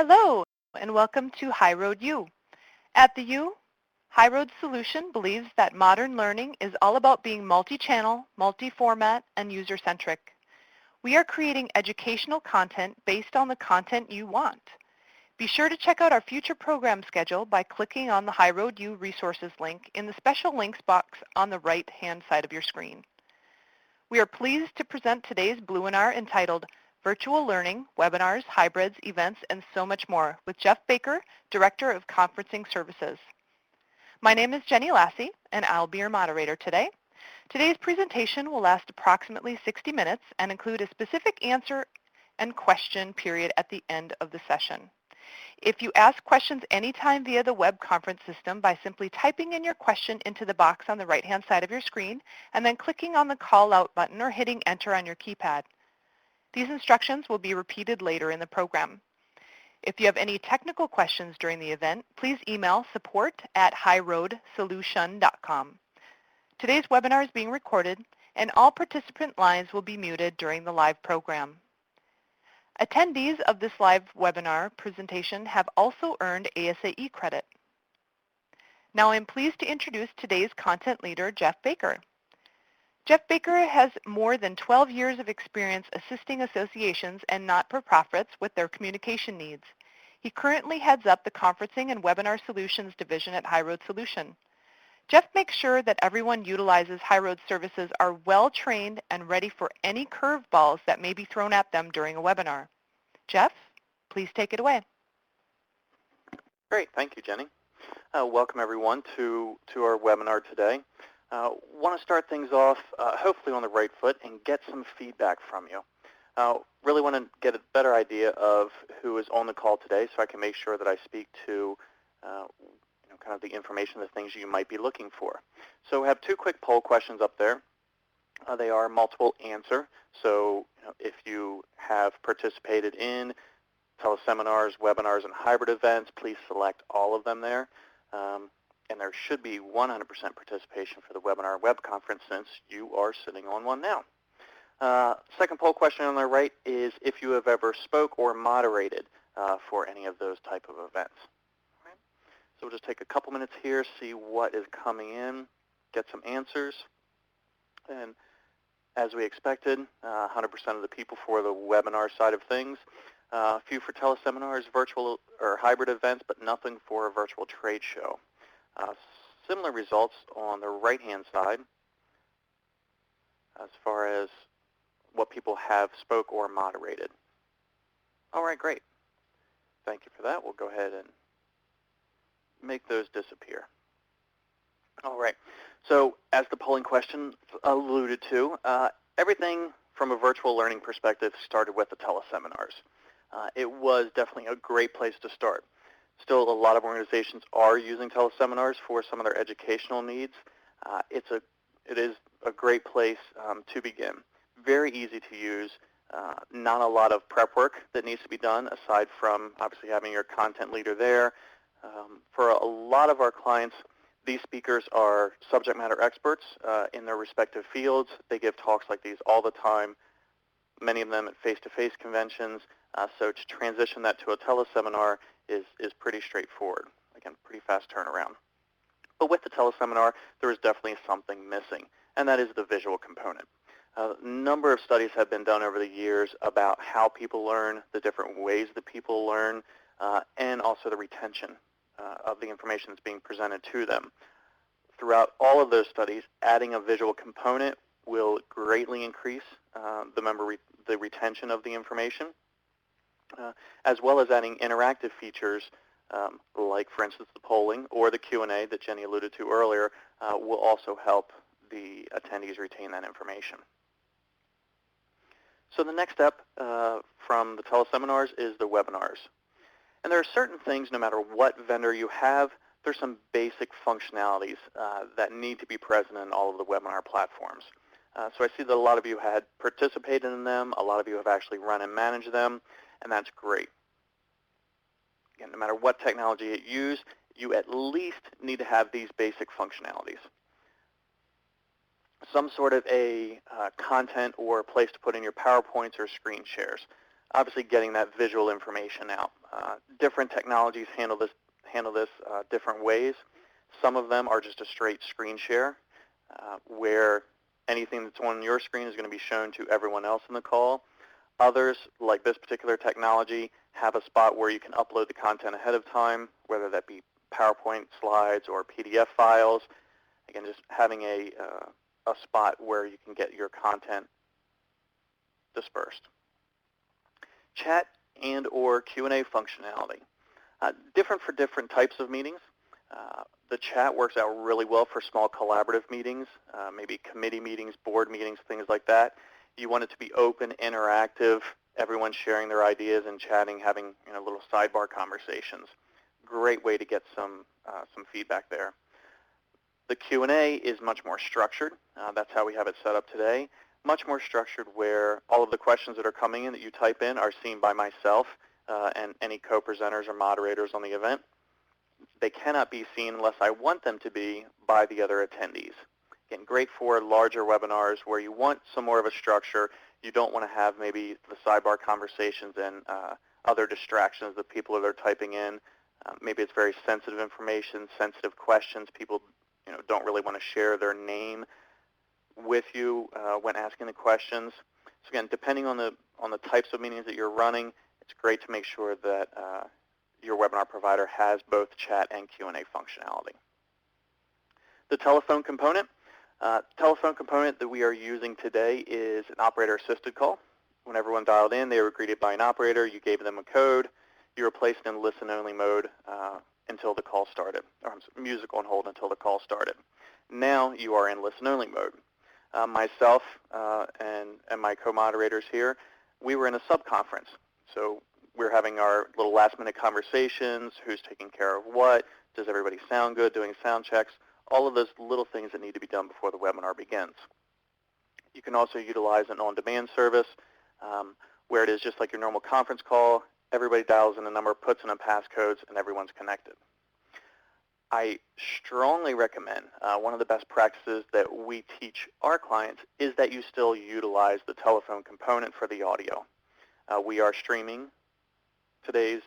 Hello, and welcome to HighRoad U. At the U, HighRoad's solution believes that modern learning is all about being multi-channel, multi-format, and user-centric. We are creating educational content based on the content you want. Be sure to check out our future program schedule by clicking on the HighRoad U resources link in the special links box on the right-hand side of your screen. We are pleased to present today's Bluewebinar entitled Virtual Learning, Webinars, Hybrids, Events, and so much more with Jeff Baker, Director of Conferencing Services. My name is Jenny Lassie, and I'll be your moderator today. Today's presentation will last approximately 60 minutes and include a specific answer and question period at the end of the session. If you ask questions anytime via the web conference system by simply typing in your question into the box on the right-hand side of your screen and then clicking on the call out button or hitting enter on your keypad. These instructions will be repeated later in the program. If you have any technical questions during the event, please email support@highroadsolution.com. Today's webinar is being recorded, and all participant lines will be muted during the live program. Attendees of this live webinar presentation have also earned ASAE credit. Now I'm pleased to introduce today's content leader, Jeff Baker. Jeff Baker has more than 12 years of experience assisting associations and not-for-profits with their communication needs. He currently heads up the Conferencing and Webinar Solutions Division at HighRoad Solution. Jeff makes sure that everyone utilizes HighRoad services are well-trained and ready for any curveballs that may be thrown at them during a webinar. Jeff, please take it away. Great. Thank you, Jenny. Welcome, everyone, to our webinar today. Want to start things off hopefully on the right foot and get some feedback from you. Really want to get a better idea of who is on the call today so I can make sure that I speak to kind of the information, the things you might be looking for. So we have two quick poll questions up there. They are multiple answer. So if you have participated in teleseminars, webinars, and hybrid events, please select all of them there. And there should be 100% participation for the webinar web conference since you are sitting on one now. Second poll question on the right is if you have ever spoke or moderated for any of those type of events. All right. So we'll just take a couple minutes here, see what is coming in, get some answers. And as we expected, 100% of the people for the webinar side of things. A few for teleseminars, virtual or hybrid events, but nothing for a virtual trade show. Similar results on the right-hand side as far as what people have spoke or moderated. All right, great. Thank you for that. We'll go ahead and make those disappear. All right. So as the polling question alluded to, everything from a virtual learning perspective started with the teleseminars. It was definitely a great place to start. Still, a lot of organizations are using teleseminars for some of their educational needs. It is a great place to begin. Very easy to use. Not a lot of prep work that needs to be done aside from obviously having your content leader there. For a lot of our clients, these speakers are subject matter experts in their respective fields. They give talks like these all the time, many of them at face-to-face conventions. So to transition that to a teleseminar is pretty straightforward. Again, pretty fast turnaround. But with the teleseminar, there is definitely something missing, and that is the visual component. A number of studies have been done over the years about how people learn, the different ways that people learn, and also the retention of the information that's being presented to them. Throughout all of those studies, adding a visual component will greatly increase the retention of the information, as well as adding interactive features like, for instance, the polling or the Q&A that Jenny alluded to earlier will also help the attendees retain that information. So the next step from the teleseminars is the webinars. And there are certain things, no matter what vendor you have, there's some basic functionalities that need to be present in all of the webinar platforms. So I see that a lot of you had participated in them. A lot of you have actually run and managed them, and that's great. Again, no matter what technology you use, you at least need to have these basic functionalities. Some sort of a content or place to put in your PowerPoints or screen shares. obviously getting that visual information out. Different technologies handle this different ways. Some of them are just a straight screen share, where anything that's on your screen is going to be shown to everyone else in the call. Others, like this particular technology, have a spot where you can upload the content ahead of time, whether that be PowerPoint slides or PDF files. Again, just having a spot where you can get your content dispersed. Chat and or Q&A functionality. Different for different types of meetings. The chat works out really well for small collaborative meetings, maybe committee meetings, board meetings, things like that. You want it to be open, interactive, everyone sharing their ideas and chatting, having little sidebar conversations. Great way to get some feedback there. The Q&A is much more structured. That's how we have it set up today. Much more structured, where all of the questions that are coming in that you type in are seen by myself and any co-presenters or moderators on the event. They cannot be seen unless I want them to be by the other attendees. Again, great for larger webinars where you want some more of a structure. You don't want to have maybe the sidebar conversations and other distractions that people are typing in. Maybe it's very sensitive information, sensitive questions. People don't really want to share their name with you when asking the questions. So again, depending on the types of meetings that you're running, it's great to make sure that your webinar provider has both chat and Q&A functionality. The telephone component. Telephone component that we are using today is an operator-assisted call. When everyone dialed in, they were greeted by an operator. You gave them a code. You were placed in listen-only mode until the call started, or music on hold until the call started. Now you are in listen-only mode. Myself and my co-moderators here, we were in a sub-conference. So we're having our little last-minute conversations, who's taking care of what, does everybody sound good, doing sound checks, all of those little things that need to be done before the webinar begins. You can also utilize an on-demand service where it is just like your normal conference call. Everybody dials in a number, puts in a passcodes, and everyone's connected. I strongly recommend, one of the best practices that we teach our clients is that you still utilize the telephone component for the audio. We are streaming today's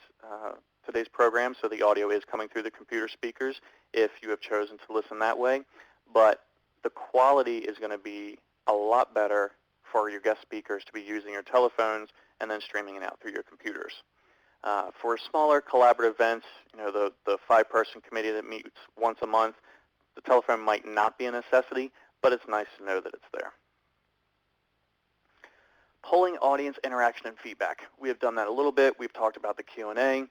program, so the audio is coming through the computer speakers if you have chosen to listen that way, but the quality is going to be a lot better for your guest speakers to be using your telephones and then streaming it out through your computers. For smaller collaborative events, the 5-person committee that meets once a month, the telephone might not be a necessity, but it's nice to know that it's there. Polling audience interaction and feedback. We have done that a little bit. We've talked about the Q&A.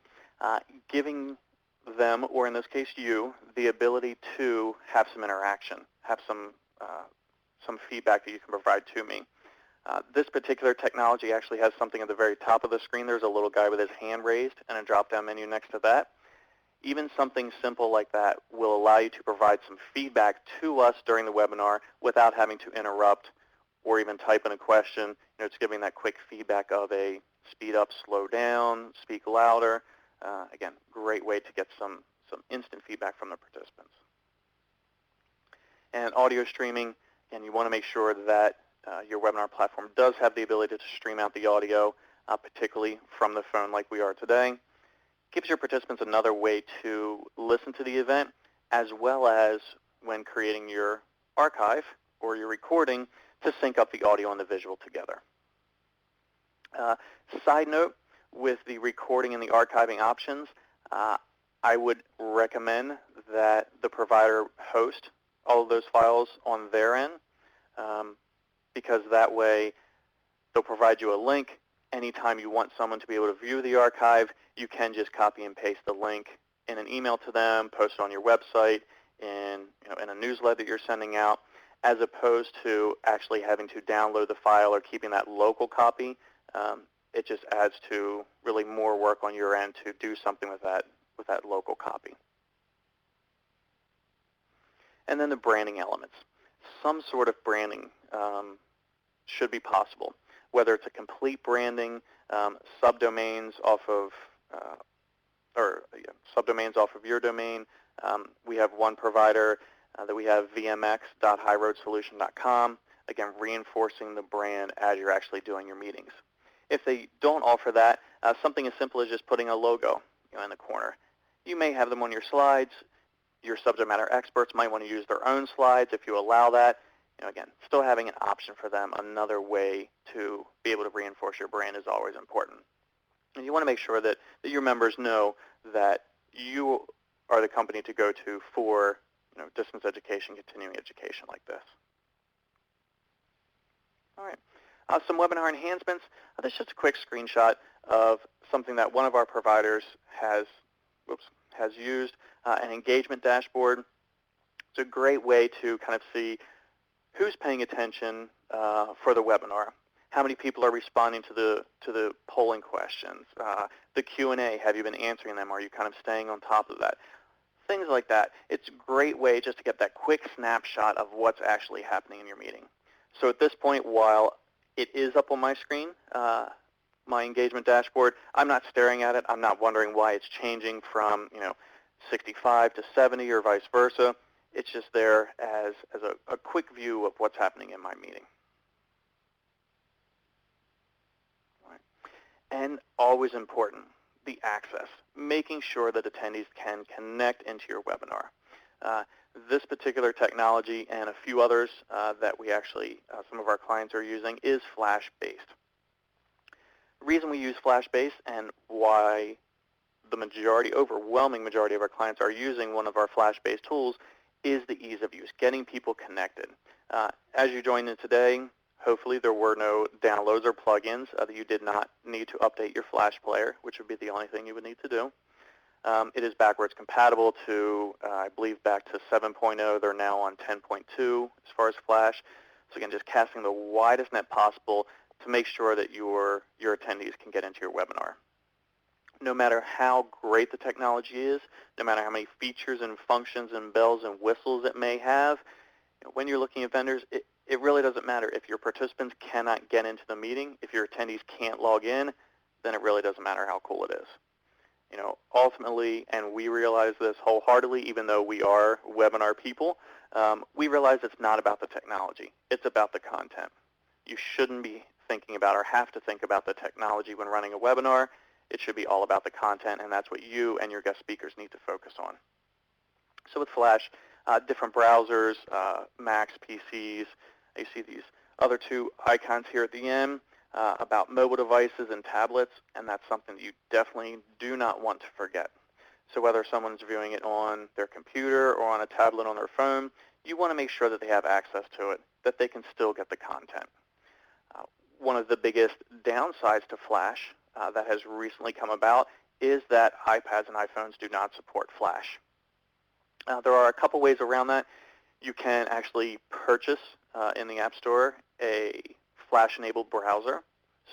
Giving them, or in this case you, the ability to have some interaction, have some feedback that you can provide to me. This particular technology actually has something at the very top of the screen. There's a little guy with his hand raised and a drop-down menu next to that. Even something simple like that will allow you to provide some feedback to us during the webinar without having to interrupt or even type in a question. It's giving that quick feedback of a speed up, slow down, speak louder. Again, great way to get some instant feedback from the participants. And audio streaming, and you want to make sure that your webinar platform does have the ability to stream out the audio, particularly from the phone like we are today. Gives your participants another way to listen to the event, as well as when creating your archive or your recording to sync up the audio and the visual together. Side note, with the recording and the archiving options, I would recommend that the provider host all of those files on their end, because that way they'll provide you a link. Anytime you want someone to be able to view the archive, you can just copy and paste the link in an email to them, post it on your website, in a newsletter that you're sending out, as opposed to actually having to download the file or keeping that local copy. It just adds to really more work on your end to do something with that local copy. And then the branding elements. Some sort of branding should be possible, whether it's a complete branding, subdomains off of your domain. We have one provider that we have, vmx.highroadsolution.com, again, reinforcing the brand as you're actually doing your meetings. If they don't offer that, something as simple as just putting a logo in the corner. You may have them on your slides. Your subject matter experts might want to use their own slides if you allow that. Again, still having an option for them, another way to be able to reinforce your brand is always important. And you want to make sure that your members know that you are the company to go to for distance education, continuing education like this. All right. Some webinar enhancements. This is just a quick screenshot of something that one of our providers has used, an engagement dashboard. It's a great way to kind of see who's paying attention for the webinar, how many people are responding to the polling questions, the Q&A, have you been answering them, are you kind of staying on top of that? Things like that. It's a great way just to get that quick snapshot of what's actually happening in your meeting. So at this point, while it is up on my screen, my engagement dashboard, I'm not staring at it. I'm not wondering why it's changing from 65 to 70 or vice versa. It's just there as a quick view of what's happening in my meeting. All right. And always important, the access, making sure that attendees can connect into your webinar. This particular technology and a few others that we actually, some of our clients are using, is Flash-based. The reason we use Flash-based and why the overwhelming majority of our clients are using one of our Flash-based tools is the ease of use, getting people connected. As you joined in today, hopefully there were no downloads or plugins that you did not need to update your Flash player, which would be the only thing you would need to do. It is backwards compatible to, I believe, back to 7.0. They're now on 10.2 as far as Flash. So again, just casting the widest net possible to make sure that your attendees can get into your webinar. No matter how great the technology is, no matter how many features and functions and bells and whistles it may have, when you're looking at vendors, it really doesn't matter. If your participants cannot get into the meeting, if your attendees can't log in, then it really doesn't matter how cool it is. Ultimately, and we realize this wholeheartedly, even though we are webinar people, we realize it's not about the technology. It's about the content. You shouldn't be thinking about or have to think about the technology when running a webinar. It should be all about the content, and that's what you and your guest speakers need to focus on. So with Flash, different browsers, Macs, PCs, you see these other two icons here at the end. About mobile devices and tablets, and that's something that you definitely do not want to forget. So whether someone's viewing it on their computer or on a tablet on their phone, you want to make sure that they have access to it, that they can still get the content. One of the biggest downsides to Flash that has recently come about is that iPads and iPhones do not support Flash. There are a couple ways around that. You can actually purchase in the App Store a Flash-enabled browser.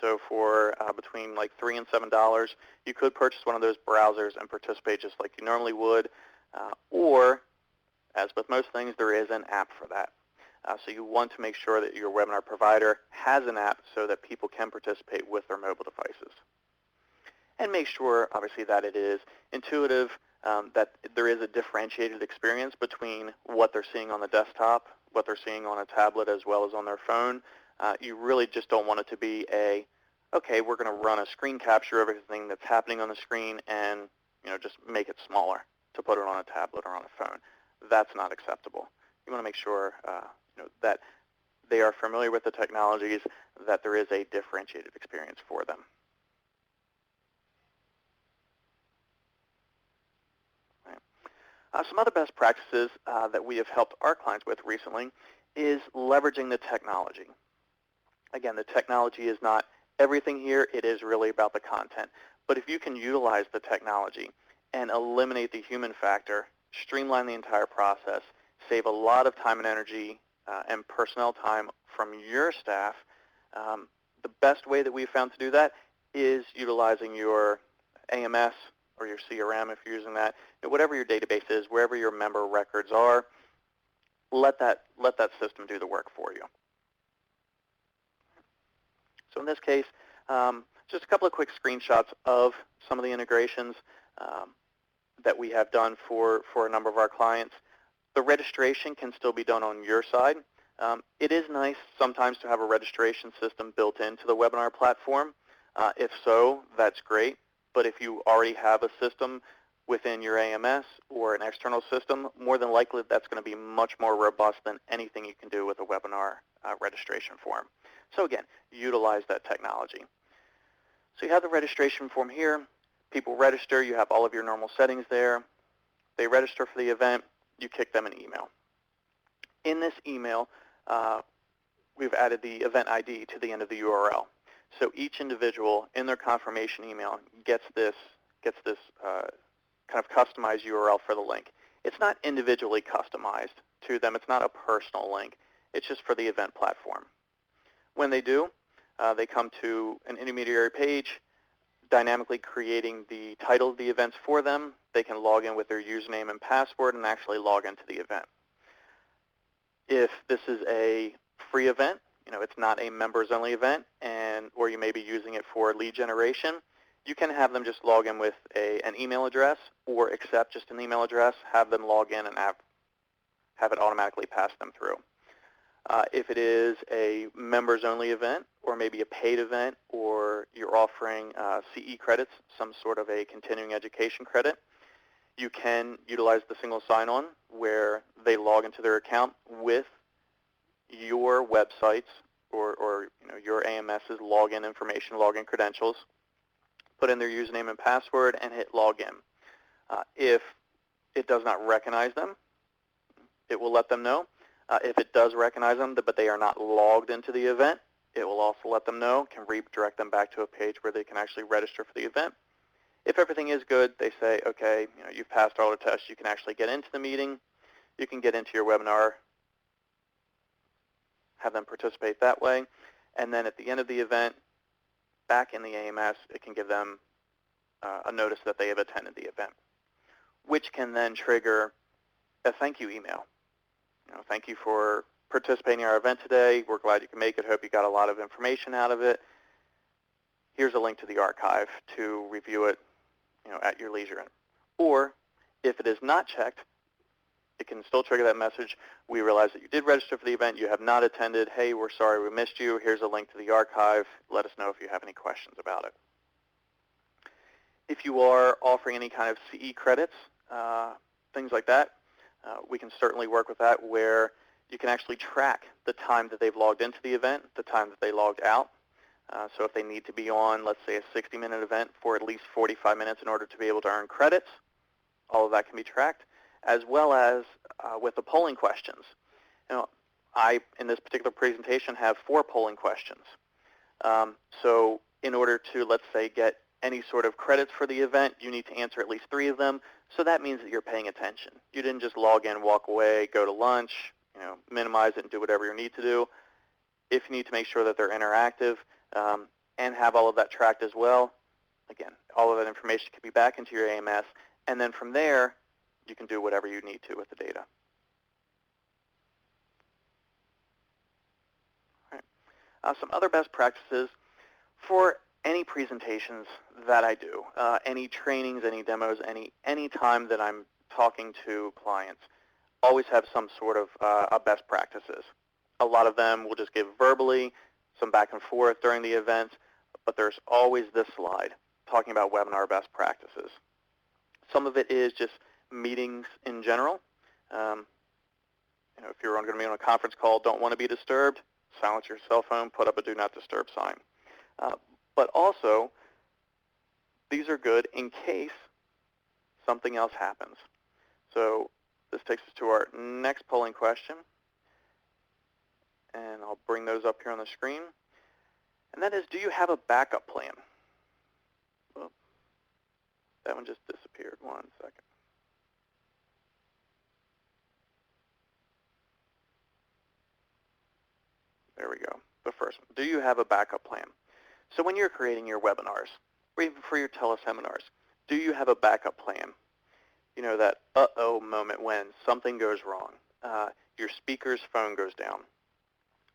So for between like $3 and $7, you could purchase one of those browsers and participate just like you normally would. Or, as with most things, there is an app for that. So you want to make sure that your webinar provider has an app so that people can participate with their mobile devices. And make sure, obviously, that it is intuitive, that there is a differentiated experience between what they're seeing on the desktop, what they're seeing on a tablet, as well as on their phone. You really just don't want it to be okay, we're going to run a screen capture of everything that's happening on the screen and just make it smaller to put it on a tablet or on a phone. That's not acceptable. You want to make sure that they are familiar with the technologies, that there is a differentiated experience for them. Right. Some other best practices that we have helped our clients with recently is leveraging the technology. Again, the technology is not everything here. It is really about the content. But if you can utilize the technology and eliminate the human factor, streamline the entire process, save a lot of time and energy and personnel time from your staff, the best way that we've found to do that is utilizing your AMS or your CRM if you're using that. Whatever your database is, wherever your member records are, let that system do the work for you. So in this case, just a couple of quick screenshots of some of the integrations that we have done for a number of our clients. The registration can still be done on your side. It is nice sometimes to have a registration system built into the webinar platform. If so, that's great. But if you already have a system within your AMS or an external system, more than likely that's going to be much more robust than anything you can do with a webinar registration form. So again, utilize that technology. So you have the registration form here. People register. You have all of your normal settings there. They register for the event. You kick them an email. In this email, we've added the event ID to the end of the URL. So each individual in their confirmation email gets this kind of customized URL for the link. It's not individually customized to them. It's not a personal link. It's just for the event platform. When they do, they come to an intermediary page, dynamically creating the title of the events for them. They can log in with their username and password and actually log into the event. If this is a free event, it's not a members-only event, or you may be using it for lead generation, you can have them just log in with an email address or accept just an email address, have them log in and have it automatically pass them through. If it is a members-only event or maybe a paid event or you're offering CE credits, some sort of a continuing education credit, you can utilize the single sign-on where they log into their account with your websites or your AMS's login information, login credentials, put in their username and password, and hit login. If it does not recognize them, it will let them know. If it does recognize them, but they are not logged into the event, it will also let them know, can redirect them back to a page where they can actually register for the event. If everything is good, they say, okay, you've passed all the tests, you can actually get into the meeting, you can get into your webinar, have them participate that way, and then at the end of the event, back in the AMS, it can give them a notice that they have attended the event, which can then trigger a thank you email. Thank you for participating in our event today. We're glad you can make it. Hope you got a lot of information out of it. Here's a link to the archive to review it at your leisure. Or if it is not checked, it can still trigger that message. We realize that you did register for the event. You have not attended. Hey, we're sorry we missed you. Here's a link to the archive. Let us know if you have any questions about it. If you are offering any kind of CE credits, things like that, we can certainly work with that where you can actually track the time that they've logged into the event, the time that they logged out. So if they need to be on, let's say, a 60-minute event for at least 45 minutes in order to be able to earn credits, all of that can be tracked, as well as with the polling questions. I, in this particular presentation, have 4 polling questions. So in order to, let's say, get any sort of credits for the event, you need to answer at least 3 of them. So that means that you're paying attention. You didn't just log in, walk away, go to lunch, minimize it and do whatever you need to do. If you need to make sure that they're interactive and have all of that tracked as well, again, all of that information can be back into your AMS. And then from there, you can do whatever you need to with the data. All right. Some other best practices for any presentations that I do, any trainings, any demos, any time that I'm talking to clients, always have some sort of best practices. A lot of them will just give verbally, some back and forth during the event, but there's always this slide talking about webinar best practices. Some of it is just meetings in general. If you're going to be on a conference call, don't want to be disturbed, silence your cell phone, put up a do not disturb sign. But also, these are good in case something else happens. So this takes us to our next polling question. And I'll bring those up here on the screen. And that is, do you have a backup plan? Well, that one just disappeared. 1 second. There we go. The first one. Do you have a backup plan? So when you're creating your webinars, or even for your teleseminars, do you have a backup plan? That uh-oh moment when something goes wrong. Your speaker's phone goes down.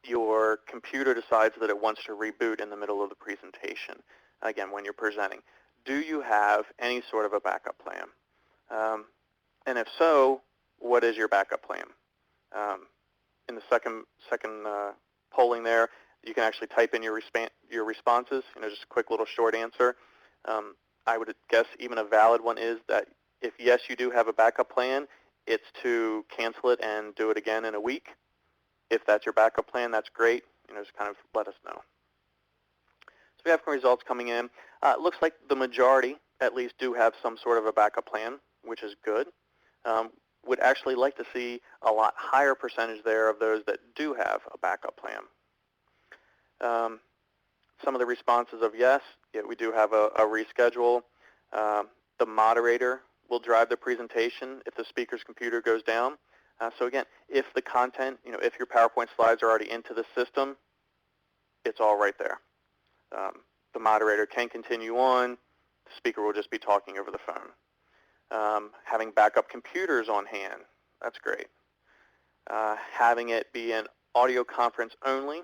Your computer decides that it wants to reboot in the middle of the presentation, again, when you're presenting. Do you have any sort of a backup plan? And if so, what is your backup plan? In the second polling there, You can actually type in your responses, just a quick little short answer. I would guess even a valid one is that if yes, you do have a backup plan, it's to cancel it and do it again in a week. If that's your backup plan, that's great. Just kind of let us know. So we have some results coming in. It looks like the majority, at least, do have some sort of a backup plan, which is good. Would actually like to see a lot higher percentage there of those that do have a backup plan. Some of the responses of yes, we do have a reschedule. The moderator will drive the presentation if the speaker's computer goes down. So again, if the content, if your PowerPoint slides are already into the system, it's all right there. The moderator can continue on. The speaker will just be talking over the phone. Having backup computers on hand, that's great. Having it be an audio conference only.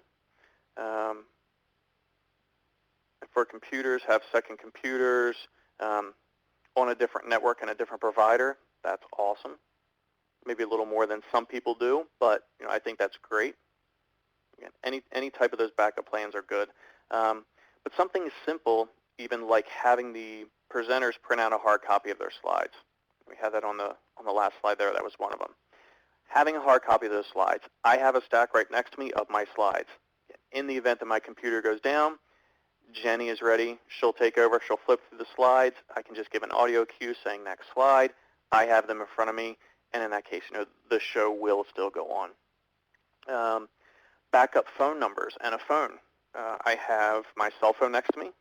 For computers, have second computers on a different network and a different provider. That's awesome. Maybe a little more than some people do, but I think that's great. Again, any type of those backup plans are good. But something as simple, even like having the presenters print out a hard copy of their slides. We had that on the last slide there. That was one of them. Having a hard copy of those slides. I have a stack right next to me of my slides. In the event that my computer goes down, Jenny is ready. She'll take over. She'll flip through the slides. I can just give an audio cue saying next slide. I have them in front of me, and in that case, the show will still go on. Backup phone numbers and a phone. I have my cell phone next to me,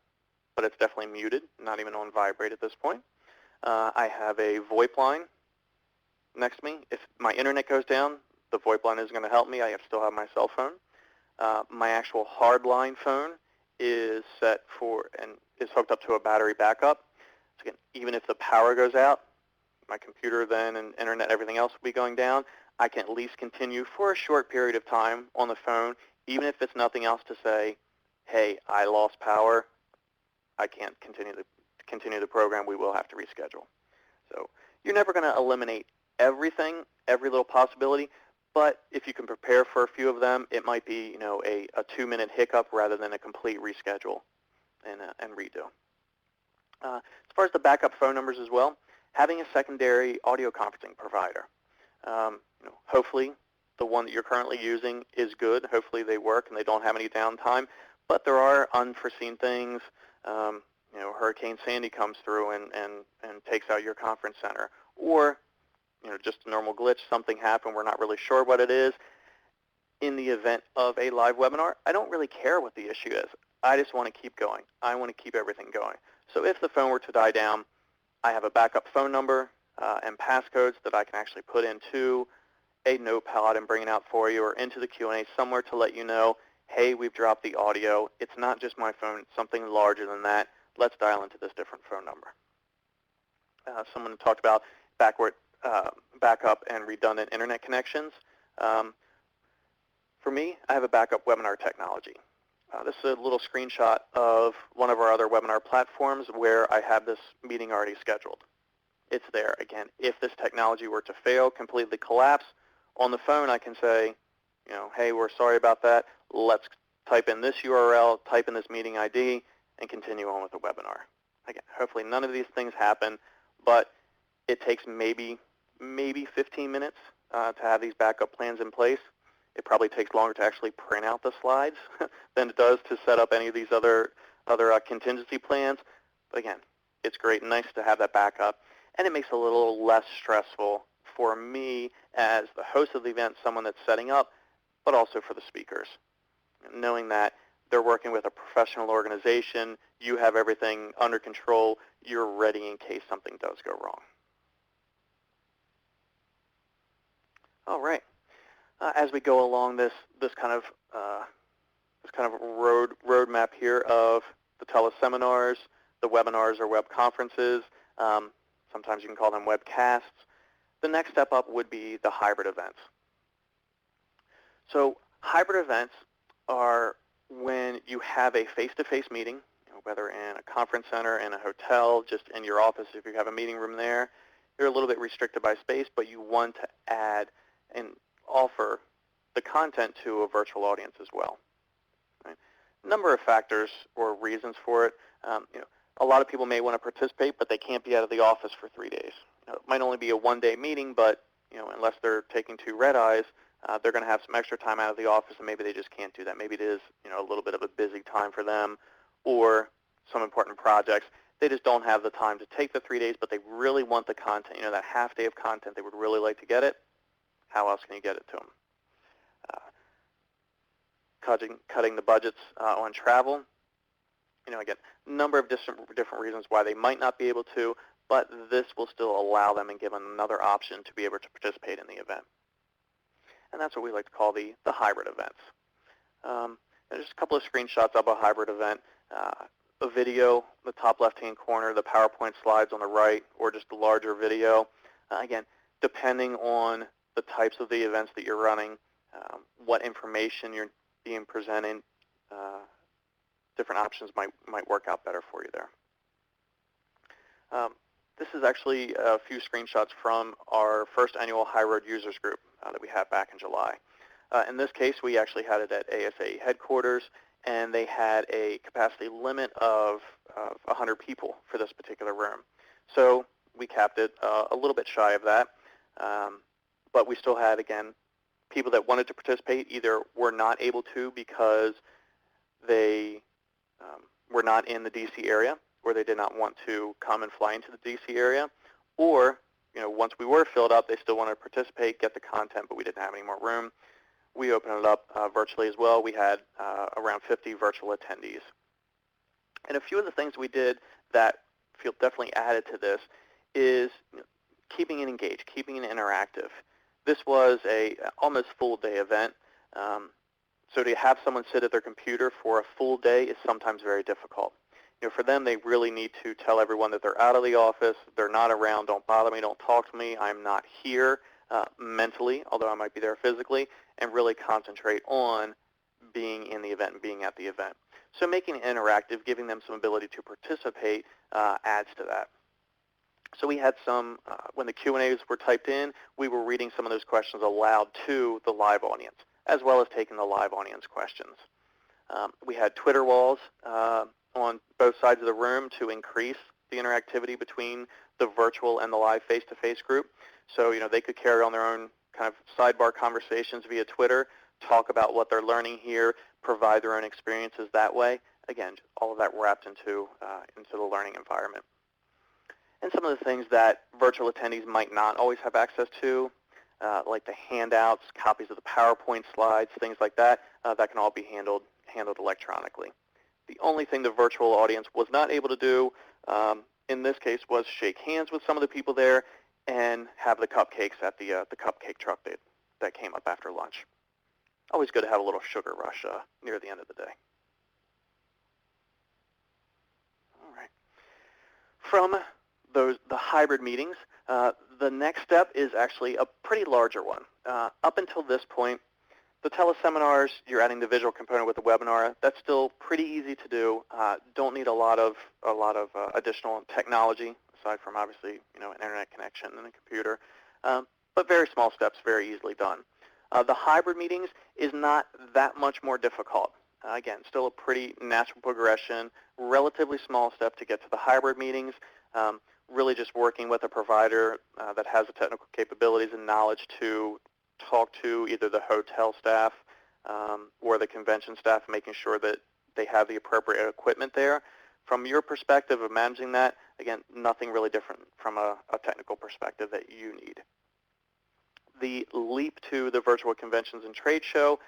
but it's definitely muted, not even on vibrate at this point. I have a VoIP line next to me. If my internet goes down, the VoIP line isn't going to help me. I still have my cell phone. My actual hardline phone is set for and is hooked up to a battery backup. So again, even if the power goes out, my computer then and internet, everything else will be going down. I can at least continue for a short period of time on the phone, even if it's nothing else to say, hey, I lost power. I can't continue the program. We will have to reschedule. So you're never going to eliminate everything, every little possibility, but if you can prepare for a few of them, it might be a 2-minute hiccup rather than a complete reschedule and redo. As far as the backup phone numbers as well, having a secondary audio conferencing provider. Hopefully the one that you're currently using is good. Hopefully they work and they don't have any downtime. But there are unforeseen things. Hurricane Sandy comes through and takes out your conference center. Or just a normal glitch, something happened, we're not really sure what it is. In the event of a live webinar, I don't really care what the issue is. I just want to keep going. I want to keep everything going. So if the phone were to die down, I have a backup phone number and passcodes that I can actually put into a notepad and bring it out for you or into the Q&A somewhere to let you know, hey, we've dropped the audio. It's not just my phone. It's something larger than that. Let's dial into this different phone number. Someone talked about backup and redundant internet connections. For me, I have a backup webinar technology. This is a little screenshot of one of our other webinar platforms where I have this meeting already scheduled. It's there. Again, if this technology were to fail, completely collapse, on the phone I can say, hey, we're sorry about that. Let's type in this URL, type in this meeting ID, and continue on with the webinar. Again, hopefully none of these things happen, but it takes maybe 15 minutes to have these backup plans in place. It probably takes longer to actually print out the slides than it does to set up any of these other contingency plans. But again, it's great and nice to have that backup, and it makes it a little less stressful for me as the host of the event, someone that's setting up, but also for the speakers. Knowing that they're working with a professional organization, you have everything under control, you're ready in case something does go wrong. All right. As we go along this kind of roadmap here of the Tele-Seminars, the webinars or web conferences, sometimes you can call them webcasts. The next step up would be the hybrid events. So hybrid events are when you have a face-to-face meeting, whether in a conference center, in a hotel, just in your office if you have a meeting room there. You're a little bit restricted by space, but you want to add and offer the content to a virtual audience as well. Right? Number of factors or reasons for it. A lot of people may want to participate, but they can't be out of the office for 3 days. It might only be a one-day meeting, but unless they're taking 2 red eyes, they're going to have some extra time out of the office, and maybe they just can't do that. Maybe it is a little bit of a busy time for them, or some important projects. They just don't have the time to take the 3 days, but they really want the content. That half day of content, they would really like to get it. How else can you get it to them? Cutting the budgets on travel. Again, a number of different reasons why they might not be able to, but this will still allow them and give them another option to be able to participate in the event. And that's what we like to call the hybrid events. There's just a couple of screenshots of a hybrid event. A video, the top left-hand corner, the PowerPoint slides on the right, or just a larger video. Again, depending on the types of the events that you're running, what information you're being presented, different options might work out better for you there. This is actually a few screenshots from our first annual HighRoad users group that we had back in July. In this case, we actually had it at ASA headquarters, and they had a capacity limit of 100 people for this particular room. So we capped it a little bit shy of that, but we still had, again, people that wanted to participate either were not able to because they were not in the DC area, or they did not want to come and fly into the DC area, or once we were filled up, they still wanted to participate, get the content, but we didn't have any more room. We opened it up virtually as well. We had around 50 virtual attendees. And a few of the things we did that feel definitely added to this is keeping it engaged, keeping it interactive. This was a almost full-day event. So to have someone sit at their computer for a full day is sometimes very difficult. For them, they really need to tell everyone that they're out of the office, they're not around, don't bother me, don't talk to me, I'm not here mentally, although I might be there physically, and really concentrate on being in the event and being at the event. So making it interactive, giving them some ability to participate adds to that. So we had some, when the Q&As were typed in, we were reading some of those questions aloud to the live audience, as well as taking the live audience questions. We had Twitter walls on both sides of the room to increase the interactivity between the virtual and the live face-to-face group. So, they could carry on their own kind of sidebar conversations via Twitter, talk about what they're learning here, provide their own experiences that way. Again, all of that wrapped into the learning environment. And some of the things that virtual attendees might not always have access to, like the handouts, copies of the PowerPoint slides, things like that, that can all be handled electronically. The only thing the virtual audience was not able to do in this case was shake hands with some of the people there and have the cupcakes at the cupcake truck that came up after lunch. Always good to have a little sugar rush near the end of the day. All right. From the hybrid meetings, the next step is actually a pretty larger one. Up until this point, the Tele-Seminars, you're adding the visual component with the webinar. That's still pretty easy to do. Don't need a lot of additional technology, aside from obviously an internet connection and a computer. But very small steps, very easily done. The hybrid meetings is not that much more difficult. Again, still a pretty natural progression, relatively small step to get to the hybrid meetings. Really just working with a provider that has the technical capabilities and knowledge to talk to either the hotel staff or the convention staff, making sure that they have the appropriate equipment there. From your perspective of managing that, again, nothing really different from a technical perspective that you need. The leap to the virtual conventions and trade show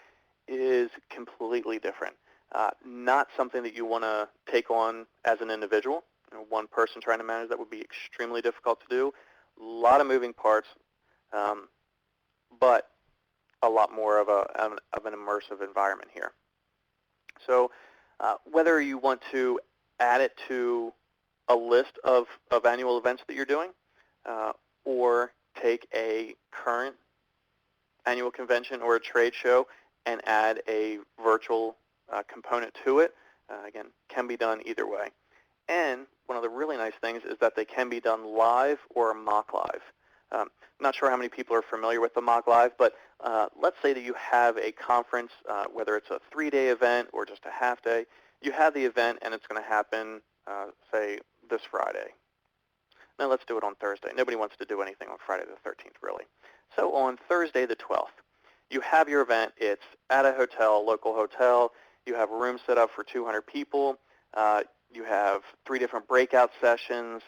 is completely different. Not something that you want to take on as an individual. One person trying to manage that would be extremely difficult to do. A lot of moving parts, but a lot more of an immersive environment here. So whether you want to add it to a list of annual events that you're doing, or take a current annual convention or a trade show and add a virtual component to it, again, can be done either way. And one of the really nice things is that they can be done live or mock live. Not sure how many people are familiar with the mock live, but let's say that you have a conference, whether it's a 3-day event or just a half day. You have the event and it's going to happen, say, this Friday. Now let's do it on Thursday. Nobody wants to do anything on Friday the 13th, really. So on Thursday the 12th, you have your event. It's at a hotel, local hotel. You have a room set up for 200 people. You have 3 different breakout sessions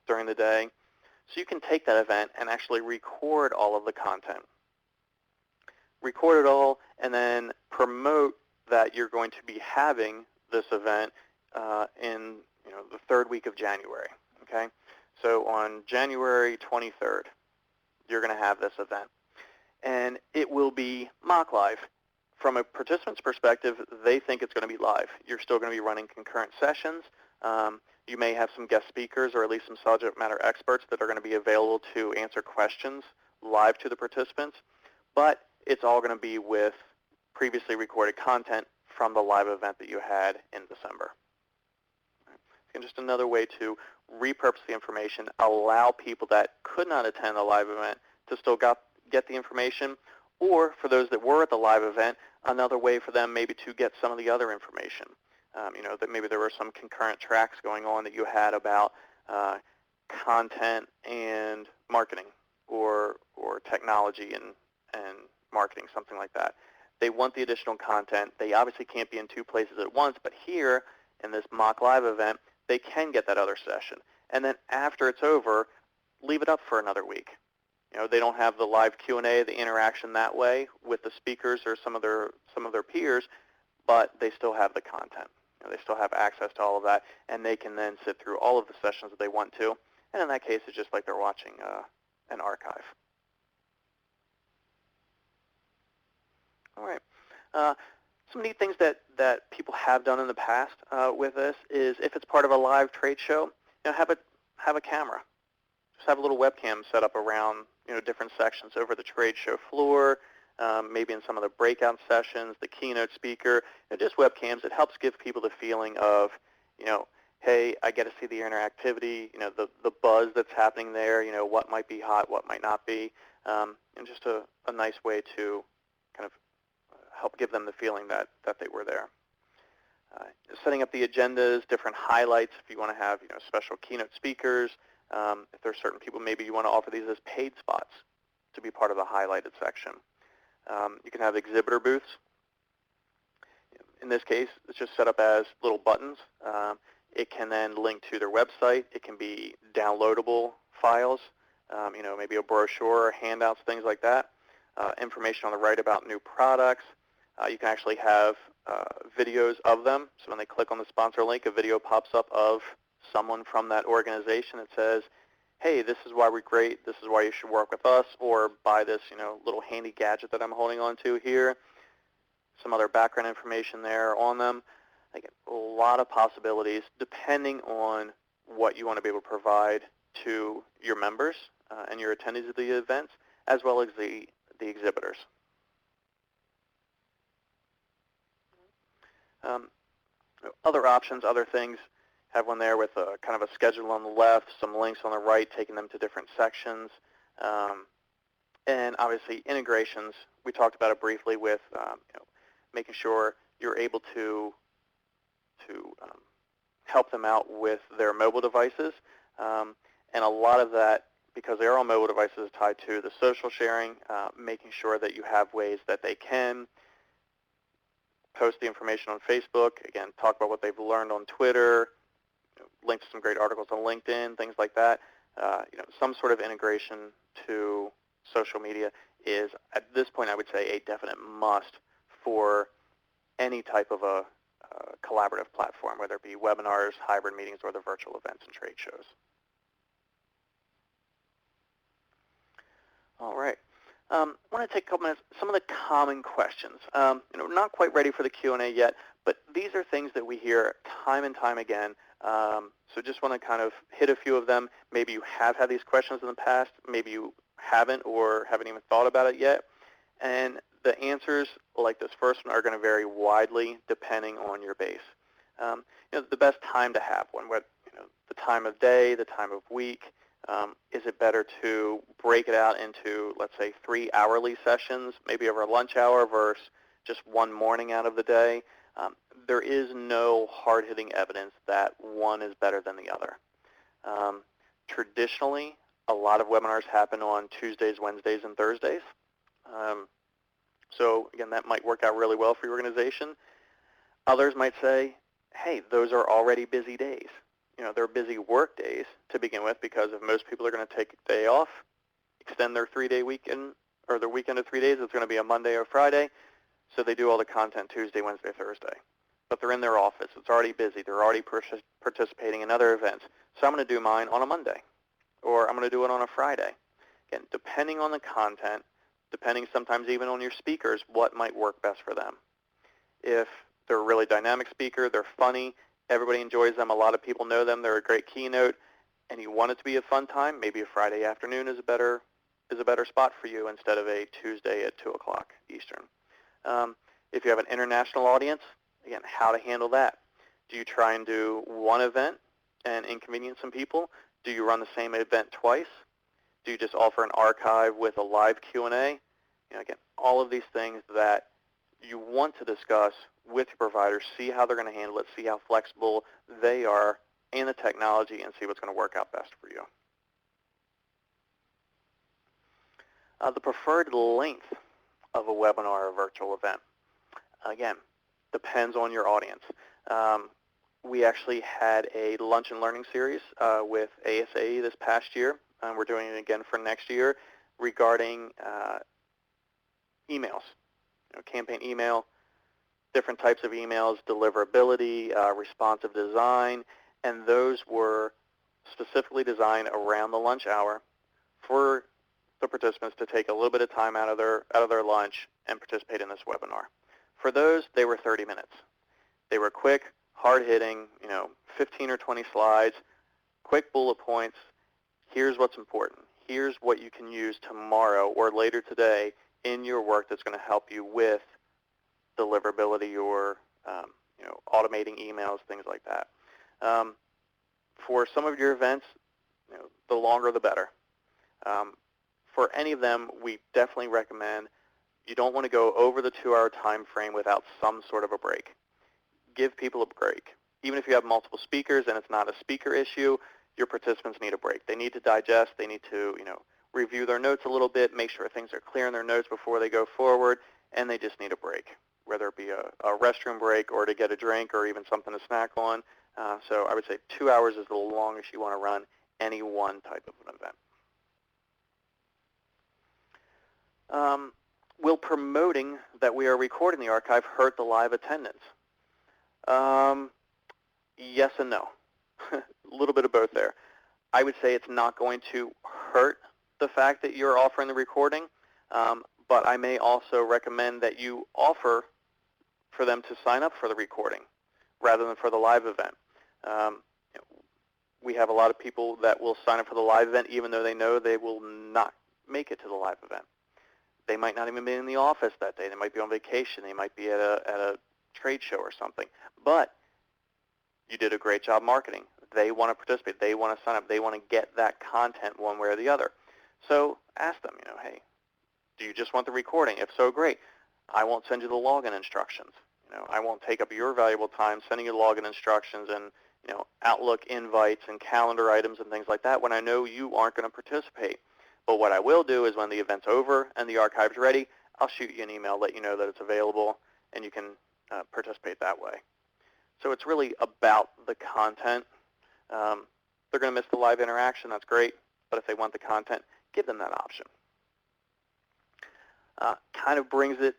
during the day. So you can take that event and actually record all of the content. Record it all and then promote that you're going to be having this event in the 3rd week of January. Okay? So on January 23rd, you're going to have this event. And it will be mock live. From a participant's perspective, they think it's going to be live. You're still going to be running concurrent sessions. You may have some guest speakers or at least some subject matter experts that are going to be available to answer questions live to the participants. But it's all going to be with previously recorded content from the live event that you had in December. And just another way to repurpose the information, allow people that could not attend the live event to still get the information, or for those that were at the live event, another way for them maybe to get some of the other information. That maybe there were some concurrent tracks going on that you had about content and marketing or technology and marketing, something like that. They want the additional content. They obviously can't be in 2 places at once, but here in this mock live event, they can get that other session. And then after it's over, leave it up for another week. They don't have the live Q&A, the interaction that way with the speakers or some of their peers, but they still have the content. They still have access to all of that, and they can then sit through all of the sessions that they want to. And in that case, it's just like they're watching an archive. All right. Some neat things that people have done in the past with this is if it's part of a live trade show, have a camera. Just have a little webcam set up around different sections over the trade show floor, maybe in some of the breakout sessions, the keynote speaker, just webcams. It helps give people the feeling of, hey, I get to see the interactivity, the buzz that's happening there, what might be hot, what might not be, and just a nice way to kind of help give them the feeling that they were there. Setting up the agendas, different highlights if you want to have special keynote speakers. If there are certain people, maybe you want to offer these as paid spots to be part of the highlighted section. You can have exhibitor booths. In this case, it's just set up as little buttons. It can then link to their website. It can be downloadable files, maybe a brochure, handouts, things like that. Information on the right about new products. You can actually have videos of them. So when they click on the sponsor link, a video pops up of someone from that organization that says, hey, this is why we're great, this is why you should work with us, or buy this little handy gadget that I'm holding on to here. Some other background information there on them. Again, a lot of possibilities depending on what you want to be able to provide to your members and your attendees of the events, as well as the exhibitors. Other options, other things, have one there with a kind of a schedule on the left, some links on the right, taking them to different sections. And obviously integrations, we talked about it briefly with making sure you're able to help them out with their mobile devices. And a lot of that, because they are on mobile devices, tied to the social sharing, making sure that you have ways that they can post the information on Facebook, again, talk about what they've learned on Twitter, link to some great articles on LinkedIn, things like that. Some sort of integration to social media is, at this point, I would say, a definite must for any type of a collaborative platform, whether it be webinars, hybrid meetings, or the virtual events and trade shows. All right. I want to take a couple minutes. Some of the common questions. We're not quite ready for the Q&A yet, but these are things that we hear time and time again. So just want to kind of hit a few of them. Maybe you have had these questions in the past. Maybe you haven't or haven't even thought about it yet. And the answers, like this first one, are going to vary widely depending on your base. The best time to have one, the time of day, the time of week, Is it better to break it out into, let's say, 3 hourly sessions, maybe over a lunch hour versus just one morning out of the day? There is no hard-hitting evidence that one is better than the other. Traditionally, a lot of webinars happen on Tuesdays, Wednesdays, and Thursdays. So again, that might work out really well for your organization. Others might say, hey, those are already busy days. They're busy work days to begin with, because if most people are going to take a day off, extend their 3-day weekend, or their weekend of 3 days, it's going to be a Monday or Friday, so they do all the content Tuesday, Wednesday, Thursday. But they're in their office. It's already busy. They're already participating in other events. So I'm going to do mine on a Monday, or I'm going to do it on a Friday. Again, depending on the content, depending sometimes even on your speakers, what might work best for them. If they're a really dynamic speaker, they're funny, everybody enjoys them, a lot of people know them, they're a great keynote, and you want it to be a fun time, maybe a Friday afternoon is a better spot for you instead of a Tuesday at 2 o'clock Eastern. If you have an international audience, again, how to handle that. Do you try and do one event and inconvenience some people? Do you run the same event twice? Do you just offer an archive with a live Q&A? Again, all of these things that you want to discuss with your providers, see how they're going to handle it, see how flexible they are and the technology, and see what's going to work out best for you. The preferred length of a webinar or virtual event, again, depends on your audience. We actually had a lunch and learning series with ASAE this past year. We're doing it again for next year regarding emails, campaign email, different types of emails, deliverability, responsive design, and those were specifically designed around the lunch hour for the participants to take a little bit of time out of their lunch and participate in this webinar. For those, they were 30 minutes. They were quick, hard-hitting, 15 or 20 slides, quick bullet points. Here's what's important. Here's what you can use tomorrow or later today in your work that's going to help you with deliverability or automating emails, things like that. For some of your events, the longer the better. For any of them, we definitely recommend you don't want to go over the 2-hour time frame without some sort of a break. Give people a break. Even if you have multiple speakers and it's not a speaker issue, your participants need a break. They need to digest. They need to review their notes a little bit, make sure things are clear in their notes before they go forward, and they just need a break, whether it be a restroom break or to get a drink or even something to snack on. So I would say 2 hours is the longest you want to run any one type of an event. Will promoting that we are recording the archive hurt the live attendance? Yes and no. A little bit of both there. I would say it's not going to hurt the fact that you're offering the recording, but I may also recommend that you offer for them to sign up for the recording rather than for the live event. We have a lot of people that will sign up for the live event even though they know they will not make it to the live event. They might not even be in the office that day. They might be on vacation. They might be at a trade show or something. But you did a great job marketing. They want to participate. They want to sign up. They want to get that content one way or the other. So ask them, hey, do you just want the recording? If so, great. I won't send you the login instructions. I won't take up your valuable time sending you login instructions and Outlook invites and calendar items and things like that when I know you aren't going to participate. But what I will do is when the event's over and the archive's ready, I'll shoot you an email, let you know that it's available, and you can participate that way. So it's really about the content. They're going to miss the live interaction. That's great. But if they want the content, give them that option. Kind of brings it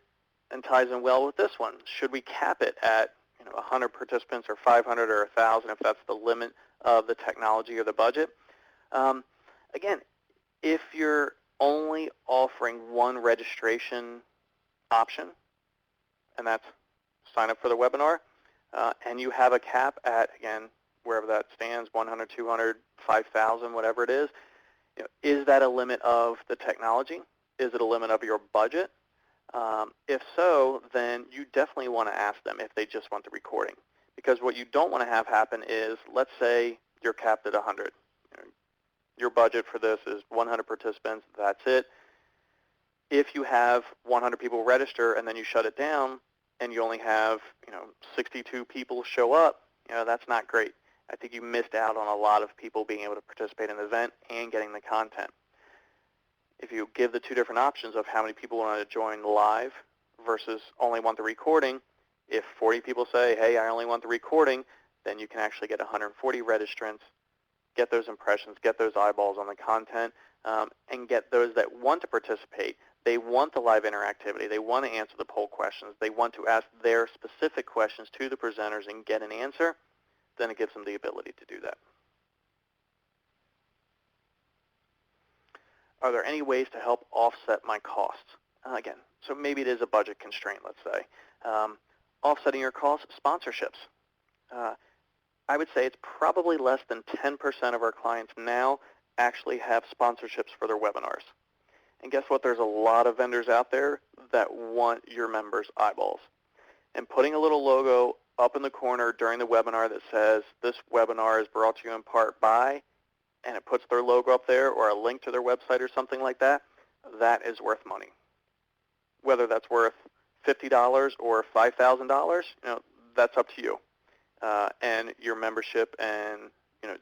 and ties in well with this one. Should we cap it at 100 participants or 500 or 1,000 if that's the limit of the technology or the budget? Again, if you're only offering one registration option, and that's sign up for the webinar, and you have a cap at, again, wherever that stands, 100, 200, 5,000, whatever it is that a limit of the technology? Is it a limit of your budget? If so, then you definitely want to ask them if they just want the recording. Because what you don't want to have happen is, let's say you're capped at 100. Your budget for this is 100 participants. That's it. If you have 100 people register and then you shut it down and you only have 62 people show up, that's not great. I think you missed out on a lot of people being able to participate in the event and getting the content. If you give the two different options of how many people want to join live versus only want the recording, if 40 people say, hey, I only want the recording, then you can actually get 140 registrants, get those impressions, get those eyeballs on the content, and get those that want to participate. They want the live interactivity. They want to answer the poll questions. They want to ask their specific questions to the presenters and get an answer. Then it gives them the ability to do that. Are there any ways to help offset my costs? Again, so maybe it is a budget constraint, let's say. Offsetting your costs, sponsorships. I would say it's probably less than 10% of our clients now actually have sponsorships for their webinars. And guess what? There's a lot of vendors out there that want your members' eyeballs. And putting a little logo up in the corner during the webinar that says, this webinar is brought to you in part by, and it puts their logo up there or a link to their website or something like that, that is worth money. Whether that's worth $50 or $5,000, that's up to you. And your membership and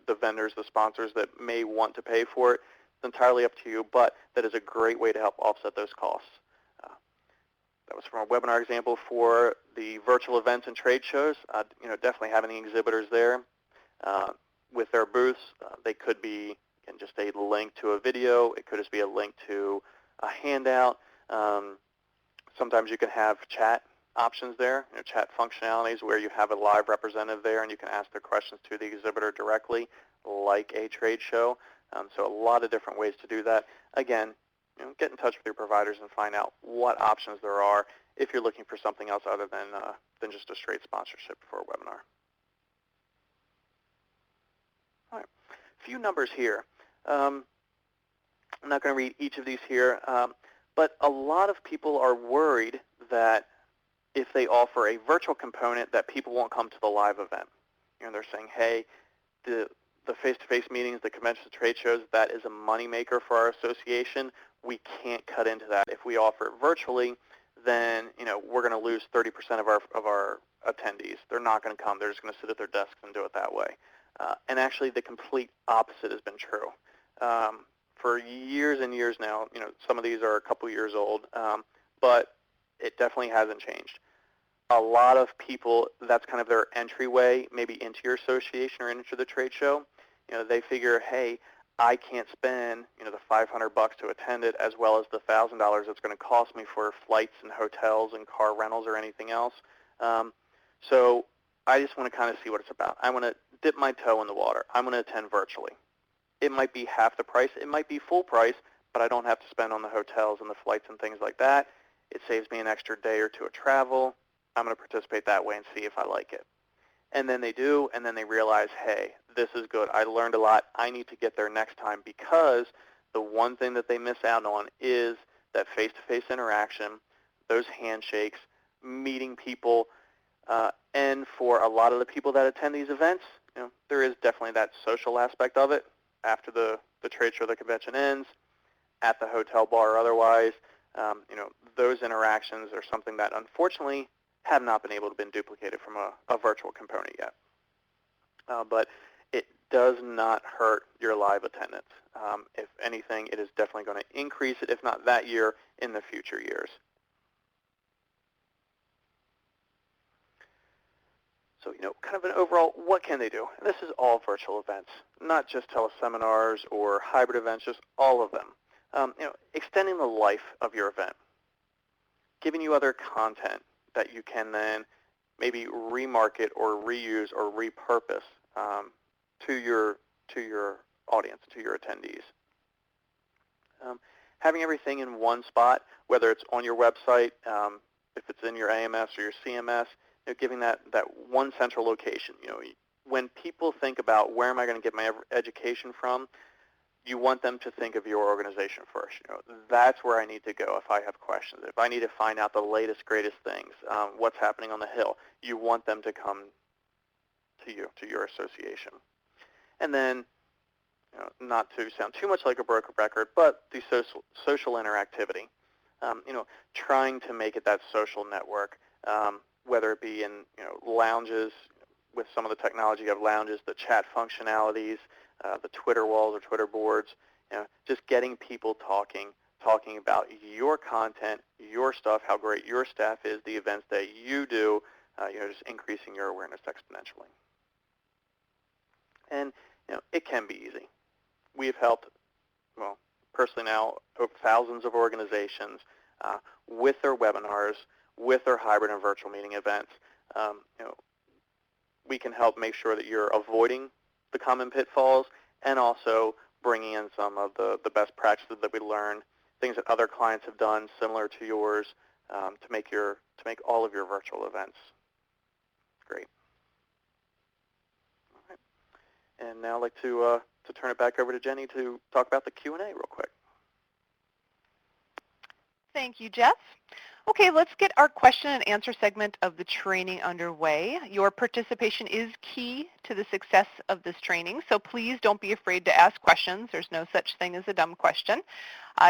the vendors, the sponsors that may want to pay for it, it's entirely up to you, but that is a great way to help offset those costs. That was from a webinar example for the virtual events and trade shows. Definitely having the exhibitors there with their booths. They could be just a link to a video. It could just be a link to a handout. Sometimes you can have chat options there, chat functionalities where you have a live representative there and you can ask their questions to the exhibitor directly, like a trade show. So a lot of different ways to do that. Again, get in touch with your providers and find out what options there are if you're looking for something else other than just a straight sponsorship for a webinar. All right, a few numbers here. I'm not going to read each of these here, but a lot of people are worried that if they offer a virtual component that people won't come to the live event. They're saying, hey, the face-to-face meetings, the conventions, trade shows, that is a moneymaker for our association. We can't cut into that. If we offer it virtually, then we're going to lose 30% of our attendees. They're not going to come. They're just going to sit at their desks and do it that way. And actually, the complete opposite has been true. For years and years now, some of these are a couple years old, but it definitely hasn't changed. A lot of people, that's kind of their entryway, maybe into your association or into the trade show. They figure, hey, I can't spend the $500 to attend it as well as the $1,000 it's going to cost me for flights and hotels and car rentals or anything else. So I just want to kind of see what it's about. I want to dip my toe in the water. I'm going to attend virtually. It might be half the price. It might be full price, but I don't have to spend on the hotels and the flights and things like that. It saves me an extra day or two of travel. I'm going to participate that way and see if I like it. And then they do, and then they realize, hey, this is good. I learned a lot. I need to get there next time, because the one thing that they miss out on is that face-to-face interaction, those handshakes, meeting people. And for a lot of the people that attend these events, there is definitely that social aspect of it after the trade show, the convention ends, at the hotel bar or otherwise. Those interactions are something that unfortunately have not been able to be duplicated from a virtual component yet. But it does not hurt your live attendance. If anything, it is definitely going to increase it, if not that year, in the future years. So, kind of an overall, what can they do? And this is all virtual events, not just teleseminars or hybrid events, just all of them. Extending the life of your event, giving you other content that you can then maybe remarket or reuse or repurpose to your audience, to your attendees. Having everything in one spot, whether it's on your website, if it's in your AMS or your CMS, giving that one central location. When people think about where am I going to get my education from, you want them to think of your organization first. That's where I need to go if I have questions. If I need to find out the latest, greatest things, what's happening on the Hill, you want them to come to you, to your association. And then, not to sound too much like a broken record, but the social interactivity. Trying to make it that social network, whether it be in lounges with some of the technology. You have lounges, the chat functionalities, the Twitter walls or Twitter boards. Just getting people talking about your content, your stuff, how great your staff is, the events that you do. Just increasing your awareness exponentially. And it can be easy. We've helped, personally now, thousands of organizations with their webinars, with their hybrid and virtual meeting events. We can help make sure that you're avoiding the common pitfalls and also bringing in some of the best practices that we learn, things that other clients have done similar to yours to make all of your virtual events great. All right. And now I'd like to turn it back over to Jenny to talk about the Q&A real quick. Thank you, Jeff. Okay, let's get our question and answer segment of the training underway. Your participation is key to the success of this training, so please don't be afraid to ask questions. There's no such thing as a dumb question.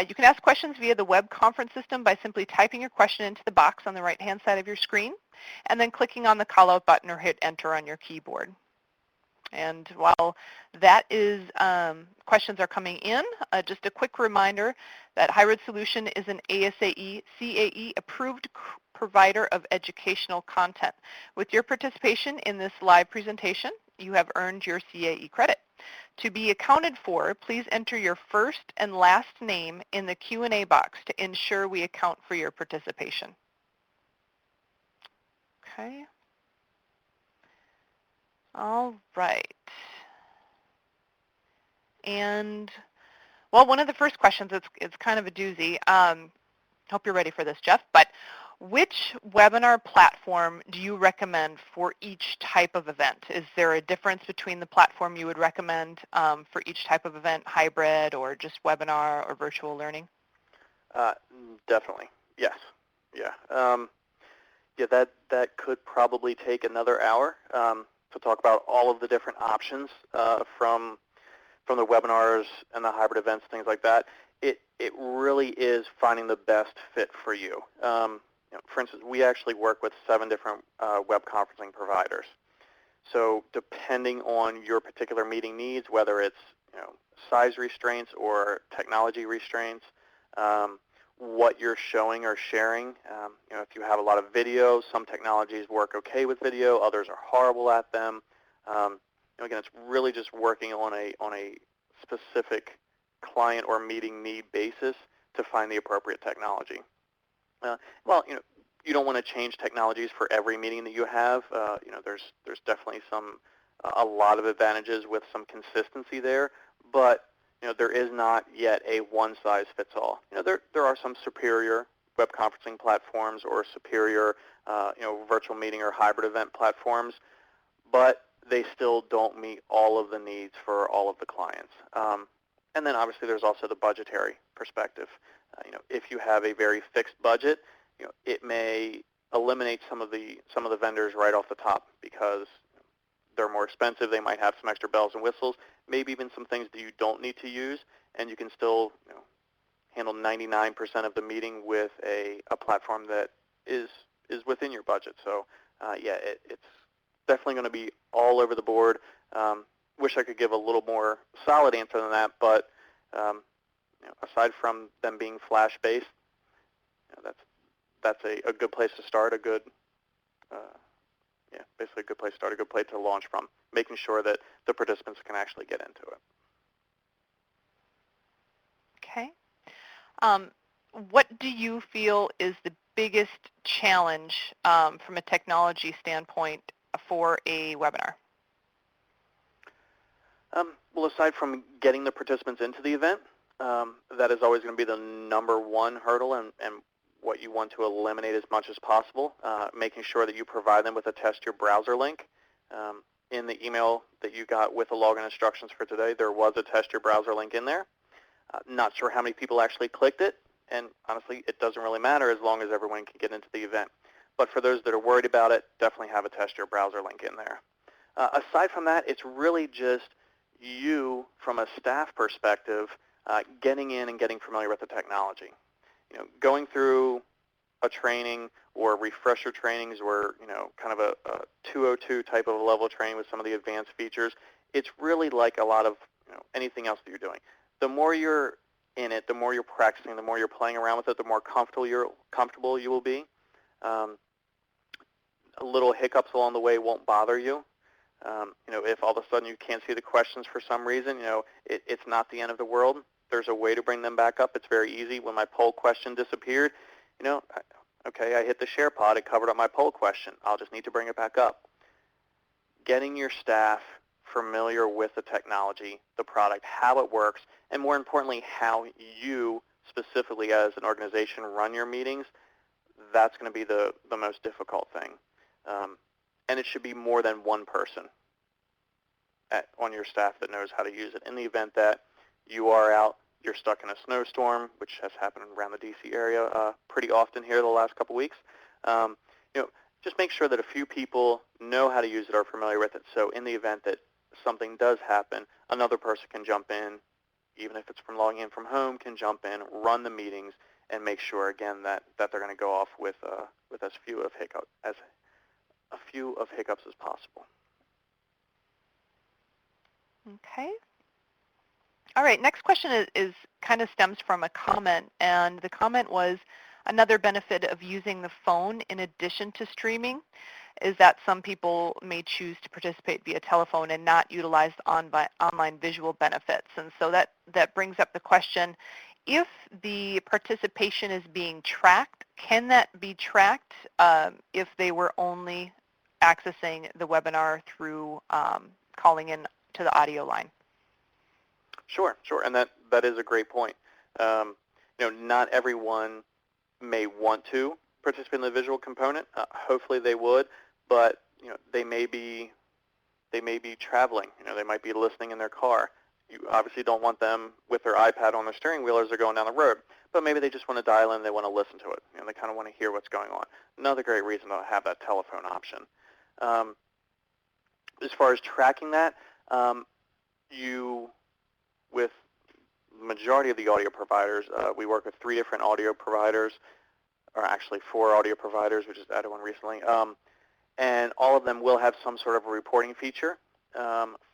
You can ask questions via the web conference system by simply typing your question into the box on the right-hand side of your screen and then clicking on the call-out button or hit enter on your keyboard. And while that is, questions are coming in, just a quick reminder that HighRoad Solution is an ASAE CAE approved provider of educational content. With your participation in this live presentation, you have earned your CAE credit. To be accounted for, please enter your first and last name in the Q&A box to ensure we account for your participation. Okay. All right. And, well, one of the first questions, it's kind of a doozy. Hope you're ready for this, Jeff. But which webinar platform do you recommend for each type of event? Is there a difference between the platform you would recommend for each type of event, hybrid or just webinar or virtual learning? Definitely, yes. Yeah. Yeah, that could probably take another hour to talk about all of the different options from the webinars and the hybrid events, things like that. It really is finding the best fit for you. For instance, we actually work with 7 different web conferencing providers. So depending on your particular meeting needs, whether it's size restraints or technology restraints, what you're showing or sharing. If you have a lot of video, some technologies work okay with video, others are horrible at them. Again, it's really just working on a specific client or meeting need basis to find the appropriate technology. Well, you don't want to change technologies for every meeting that you have. There's definitely a lot of advantages with some consistency there, but there is not yet a one-size-fits-all. There are some superior web conferencing platforms or superior virtual meeting or hybrid event platforms, but they still don't meet all of the needs for all of the clients. And then obviously there's also the budgetary perspective. If you have a very fixed budget, it may eliminate some of the vendors right off the top because they're more expensive. They might have some extra bells and whistles, maybe even some things that you don't need to use, and you can still handle 99% of the meeting with a platform that is within your budget. So yeah, it's definitely going to be all over the board. Wish I could give a little more solid answer than that, but aside from them being flash-based, that's a good place to start. Basically a good place to start, a good place to launch from, making sure that the participants can actually get into it. Okay. What do you feel is the biggest challenge from a technology standpoint for a webinar? Well, aside from getting the participants into the event, that is always going to be the #1 hurdle and what you want to eliminate as much as possible, making sure that you provide them with a test your browser link. In the email that you got with the login instructions for today, there was a test your browser link in there. Not sure how many people actually clicked it, and honestly, it doesn't really matter as long as everyone can get into the event. But for those that are worried about it, definitely have a test your browser link in there. Aside from that, it's really just you, from a staff perspective, getting in and getting familiar with the technology. Going through a training or refresher trainings or, kind of a 202 type of a level training with some of the advanced features, it's really like a lot of anything else that you're doing. The more you're in it, the more you're practicing, the more you're playing around with it, the more comfortable you will be. Little hiccups along the way won't bother you. If all of a sudden you can't see the questions for some reason, it's not the end of the world. There's a way to bring them back up. It's very easy. When my poll question disappeared, okay, I hit the share pod. It covered up my poll question. I'll just need to bring it back up. Getting your staff familiar with the technology, the product, how it works, and more importantly, how you specifically as an organization run your meetings, that's going to be the most difficult thing. And it should be more than one person on your staff that knows how to use it. In the event that you are out, you're stuck in a snowstorm, which has happened around the D.C. area pretty often here the last couple weeks, just make sure that a few people know how to use it or are familiar with it. So in the event that something does happen, another person can jump in, even if it's from logging in from home, can jump in, run the meetings, and make sure, again, that they're going to go off with as few of hiccups as possible. Okay. All right, next question is kind of stems from a comment, and the comment was, another benefit of using the phone in addition to streaming is that some people may choose to participate via telephone and not utilize online visual benefits. And so that brings up the question, if the participation is being tracked, can that be tracked if they were only accessing the webinar through calling in to the audio line? Sure, and that is a great point. Not everyone may want to participate in the visual component. Hopefully they would, but they may be traveling. They might be listening in their car. You obviously don't want them with their iPad on their steering wheel as they're going down the road, but maybe they just want to dial in, they want to listen to it. They kind of want to hear what's going on. Another great reason to have that telephone option. As far as tracking that, with the majority of the audio providers, we work with 3 different audio providers, or actually 4 audio providers. We just added one recently. And all of them will have some sort of a reporting feature.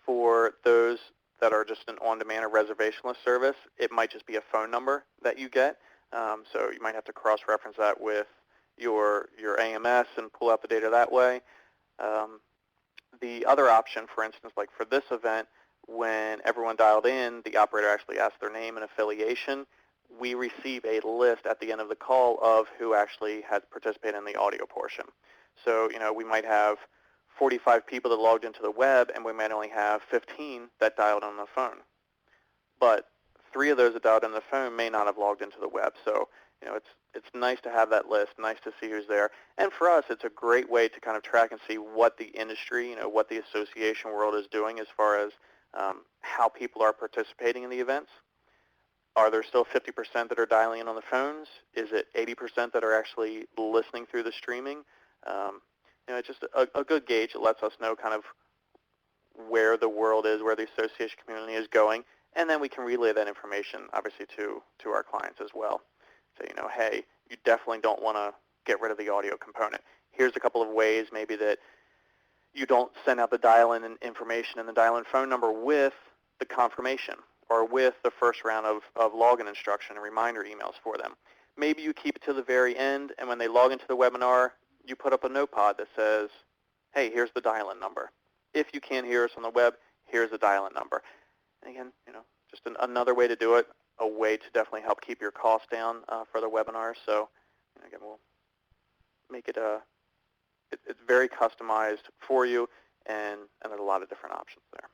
For those that are just an on-demand or reservationless service, it might just be a phone number that you get. So you might have to cross-reference that with your AMS and pull out the data that way. The other option, for instance, like for this event, when everyone dialed in, the operator actually asked their name and affiliation. We receive a list at the end of the call of who actually had participated in the audio portion. So, we might have 45 people that logged into the web, and we might only have 15 that dialed on the phone. But 3 of those that dialed on the phone may not have logged into the web. So, it's nice to have that list, nice to see who's there. And for us, it's a great way to kind of track and see what the industry, what the association world is doing as far as how people are participating in the events. Are there still 50% that are dialing in on the phones? Is it 80% that are actually listening through the streaming? It's just a good gauge. It lets us know kind of where the world is, where the association community is going, and then we can relay that information, obviously, to our clients as well. So, hey, you definitely don't want to get rid of the audio component. Here's a couple of ways maybe that you don't send out the dial-in information and the dial-in phone number with the confirmation or with the first round of login instruction and reminder emails for them. Maybe you keep it to the very end, and when they log into the webinar, you put up a notepad that says, hey, here's the dial-in number. If you can't hear us on the web, here's the dial-in number. And again, just another way to do it, a way to definitely help keep your costs down for the webinar. So again, we'll make it it's very customized for you, and there's a lot of different options there.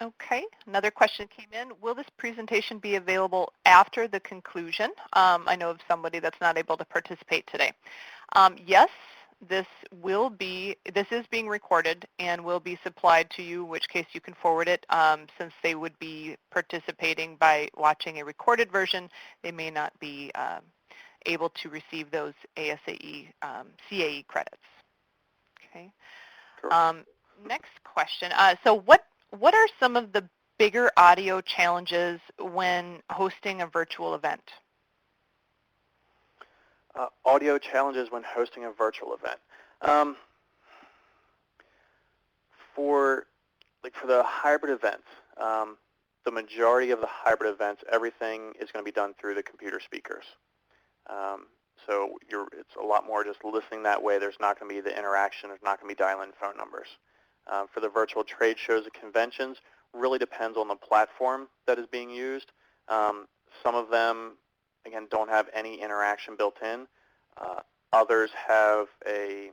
Okay, another question came in. Will this presentation be available after the conclusion? I know of somebody that's not able to participate today. Yes, this is being recorded and will be supplied to you, in which case you can forward it. Since they would be participating by watching a recorded version, they may not be able to receive those ASAE CAE credits. Okay. Sure. Next question. So what are some of the bigger audio challenges when hosting a virtual event? Audio challenges when hosting a virtual event. For the hybrid events, the majority of the hybrid events, everything is going to be done through the computer speakers. So it's a lot more just listening that way. There's not going to be the interaction. There's not going to be dial-in phone numbers. For the virtual trade shows and conventions, really depends on the platform that is being used. Some of them, again, don't have any interaction built in. Others have a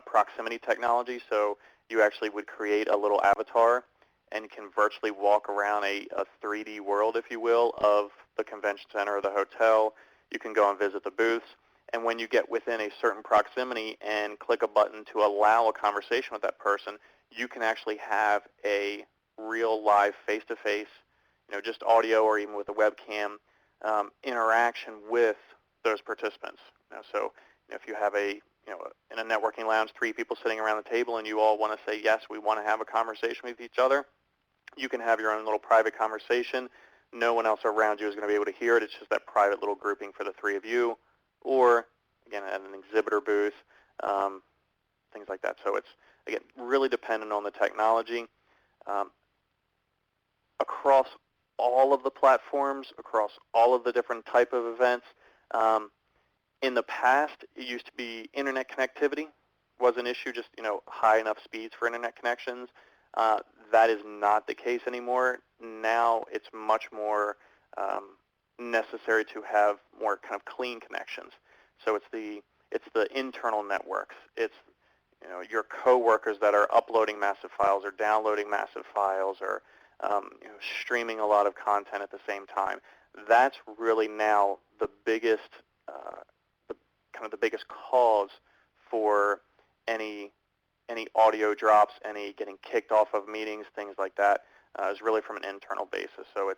proximity technology, so you actually would create a little avatar and can virtually walk around a 3D world, if you will, of the convention center or the hotel. You can go and visit the booths. And when you get within a certain proximity and click a button to allow a conversation with that person, you can actually have a real live face-to-face, just audio or even with a webcam interaction with those participants. So if you have in a networking lounge, 3 people sitting around the table and you all want to say, yes, we want to have a conversation with each other, you can have your own little private conversation. No one else around you is going to be able to hear it. It's just that private little grouping for the 3 of you, or, again, at an exhibitor booth, things like that. So it's, again, really dependent on the technology. Across all of the platforms, across all of the different type of events, in the past, it used to be internet connectivity was an issue, just high enough speeds for internet connections. That is not the case anymore. Now it's much more necessary to have more kind of clean connections. So it's the internal networks. It's your coworkers that are uploading massive files or downloading massive files or streaming a lot of content at the same time. That's really now the biggest the biggest cause for any audio drops, any getting kicked off of meetings, things like that, is really from an internal basis. So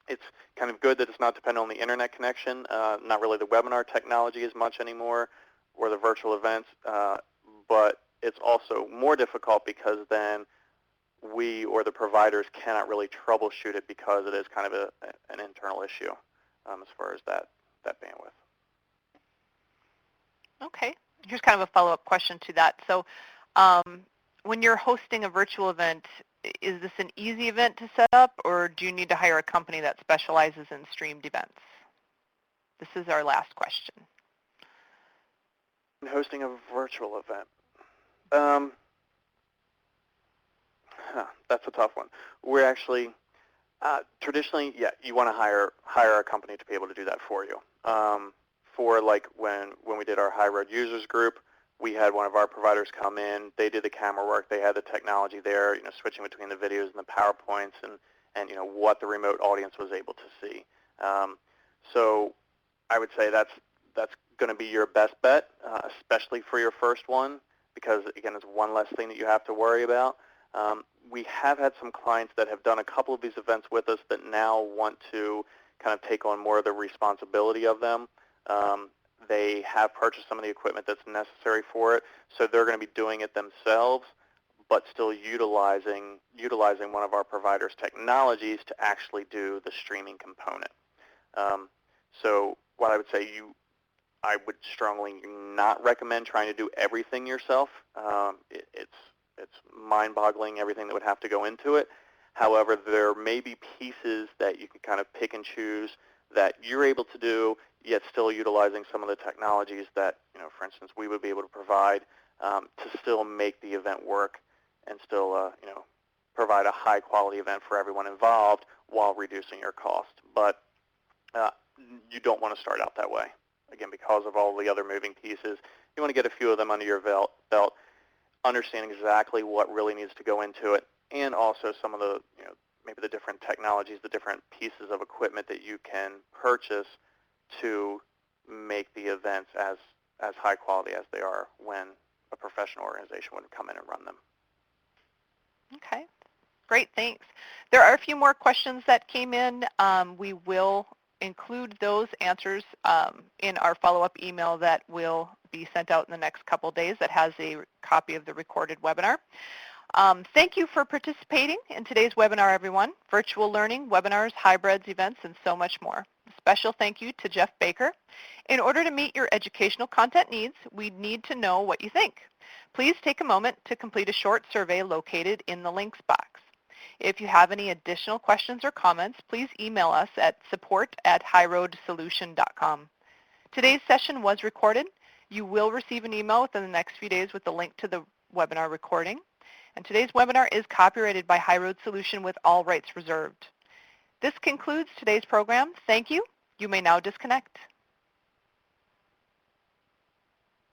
it's kind of good that it's not dependent on the internet connection, not really the webinar technology as much anymore, or the virtual events, but it's also more difficult because then we or the providers cannot really troubleshoot it because it is kind of an internal issue as far as that bandwidth. Okay. Here's kind of a follow-up question to that. So when you're hosting a virtual event, is this an easy event to set up, or do you need to hire a company that specializes in streamed events? This is our last question. Hosting a virtual event. That's a tough one. We're actually, traditionally, yeah, you want to hire a company to be able to do that for you. For like when we did our HighRoad users group, we had one of our providers come in. They did the camera work. They had the technology there, switching between the videos and the PowerPoints and what the remote audience was able to see. So I would say that's going to be your best bet, especially for your first one, because, again, it's one less thing that you have to worry about. We have had some clients that have done a couple of these events with us that now want to kind of take on more of the responsibility of them. They have purchased some of the equipment that's necessary for it, so they're going to be doing it themselves, but still utilizing one of our providers' technologies to actually do the streaming component. So what I would say, I would strongly not recommend trying to do everything yourself. It's mind-boggling, everything that would have to go into it. However, there may be pieces that you can kind of pick and choose that you're able to do, yet still utilizing some of the technologies that, for instance, we would be able to provide to still make the event work and still, provide a high-quality event for everyone involved while reducing your cost. But you don't want to start out that way. Again, because of all the other moving pieces, you want to get a few of them under your belt, understand exactly what really needs to go into it, and also some of the, maybe the different technologies, the different pieces of equipment that you can purchase to make the events as high quality as they are when a professional organization would come in and run them. Okay. Great, thanks. There are a few more questions that came in. We will include those answers in our follow-up email that will be sent out in the next couple days that has a copy of the recorded webinar. Thank you for participating in today's webinar, everyone. Virtual learning, webinars, hybrids, events, and so much more. A special thank you to Jeff Baker. In order to meet your educational content needs, we need to know what you think. Please take a moment to complete a short survey located in the links box. If you have any additional questions or comments, please email us at support@highroadsolution.com. Today's session was recorded. You will receive an email within the next few days with the link to the webinar recording. And today's webinar is copyrighted by HighRoad Solution with all rights reserved. This concludes today's program. Thank you. You may now disconnect.